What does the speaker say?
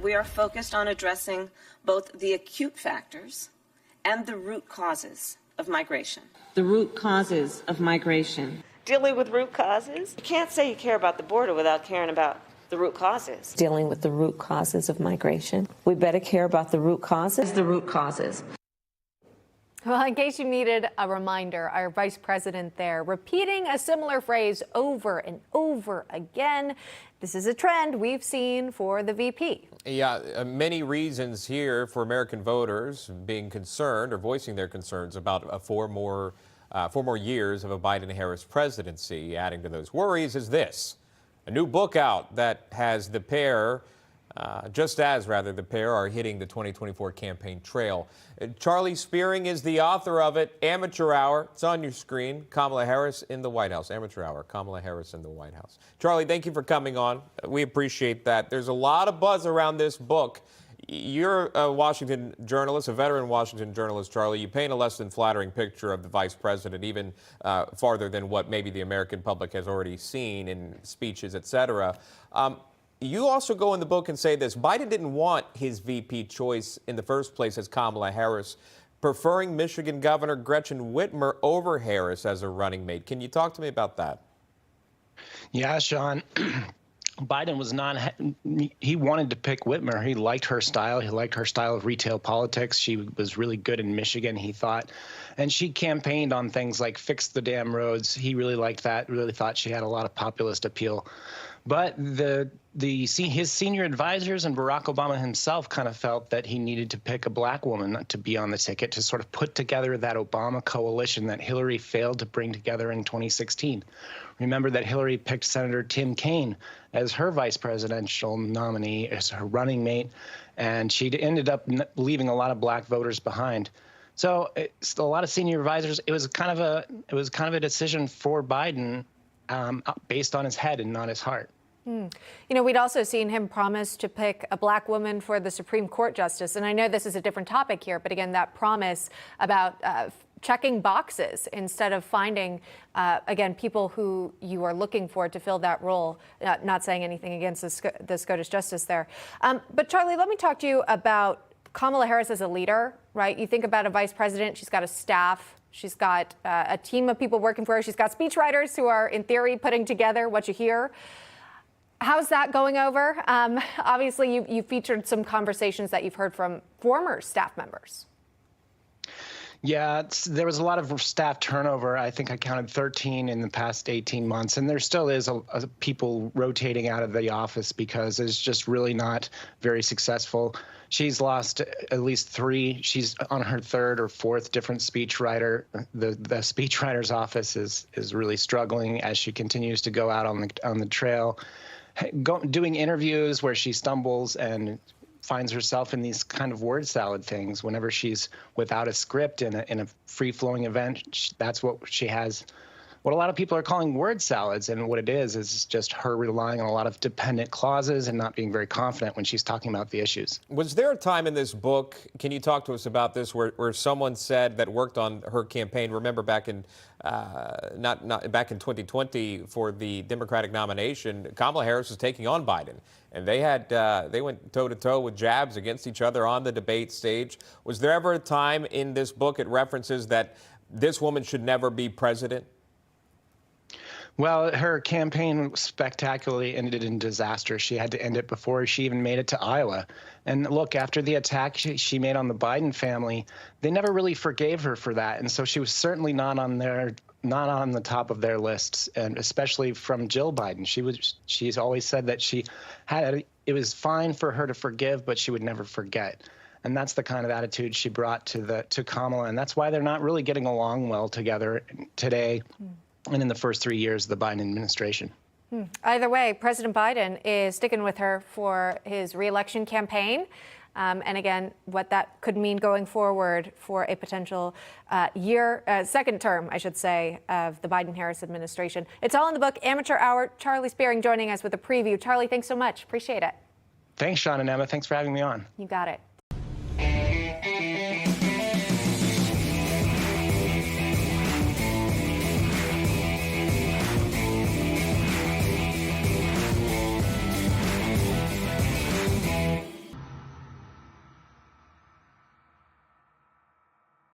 we are focused on addressing both the acute factors and the root causes of migration. The root causes of migration. Dealing with root causes? You can't say you care about the border without caring about the root causes. Dealing with the root causes of migration. We better care about the root causes. The root causes. Well, in case you needed a reminder, our vice president there repeating a similar phrase over and over again. This is a trend we've seen for the VP. Yeah, many reasons here for American voters being concerned or voicing their concerns about four more years of a Biden-Harris presidency. Adding to those worries is this: a new book out that has the pair. The pair are hitting the 2024 campaign trail. Charlie Spiering is the author of it. Amateur Hour. It's on your screen. Kamala Harris in the White House. Amateur Hour. Kamala Harris in the White House. Charlie, thank you for coming on. We appreciate that. There's a lot of buzz around this book. You're a Washington journalist, a veteran Washington journalist, Charlie. You paint a less than flattering picture of the vice president, even farther than what maybe the American public has already seen in speeches, et cetera. You also go in the book and say this: Biden didn't want his VP choice in the first place as Kamala Harris, preferring Michigan Governor Gretchen Whitmer over Harris as a running mate. Can you talk to me about that? Yeah, Sean. Biden was he wanted to pick Whitmer. He liked her style. He liked her style of retail politics. She was really good in Michigan, he thought. And she campaigned on things like fix the damn roads. He really liked that, really thought she had a lot of populist appeal. But his senior advisors and Barack Obama himself kind of felt that he needed to pick a black woman to be on the ticket to sort of put together that Obama coalition that Hillary failed to bring together in 2016. Remember that Hillary picked Senator Tim Kaine as her vice presidential nominee, as her running mate, and she ended up leaving a lot of black voters behind. So a lot of senior advisors, it was kind of a decision for Biden based on his head and not his heart. You know, we'd also seen him promise to pick a black woman for the Supreme Court justice. And I know this is a different topic here, but again, that promise about checking boxes instead of finding, again, people who you are looking for to fill that role, not saying anything against the Scottish justice there. But Charlie, let me talk to you about Kamala Harris as a leader, right? You think about a vice president, she's got a staff. She's got a team of people working for her. She's got speechwriters who are, in theory, putting together what you hear. How's that going over? Obviously, you featured some conversations that you've heard from former staff members. Yeah, there was a lot of staff turnover. I think I counted 13 in the past 18 months. And there still is people rotating out of the office because it's just really not very successful. She's lost at least 3. She's on her 3rd or 4th different speechwriter. The speechwriter's office is really struggling as she continues to go out on the trail, doing interviews where she stumbles and finds herself in these kind of word salad things. Whenever she's without a script in a free-flowing event, that's what she has. What a lot of people are calling word salads, and what it is just her relying on a lot of dependent clauses and not being very confident when she's talking about the issues. Was there a time in this book, can you talk to us about this, where someone said that worked on her campaign, remember back in back in 2020 for the Democratic nomination, Kamala Harris was taking on Biden, and they went toe-to-toe with jabs against each other on the debate stage. Was there ever a time in this book it references that this woman should never be president? Well, her campaign spectacularly ended in disaster. She had to end it before she even made it to Iowa. And look, after the attack she made on the Biden family, they never really forgave her for that. And so she was certainly not on the top of their lists, and especially from Jill Biden. She's always said that it was fine for her to forgive, but she would never forget. And that's the kind of attitude she brought to Kamala. And that's why they're not really getting along well together today. And in the first 3 years of the Biden administration. Either way, President Biden is sticking with her for his reelection campaign. And again, what that could mean going forward for a potential second term, I should say, of the Biden-Harris administration. It's all in the book, Amateur Hour. Charlie Spiering joining us with a preview. Charlie, thanks so much. Appreciate it. Thanks, Sean and Emma. Thanks for having me on. You got it.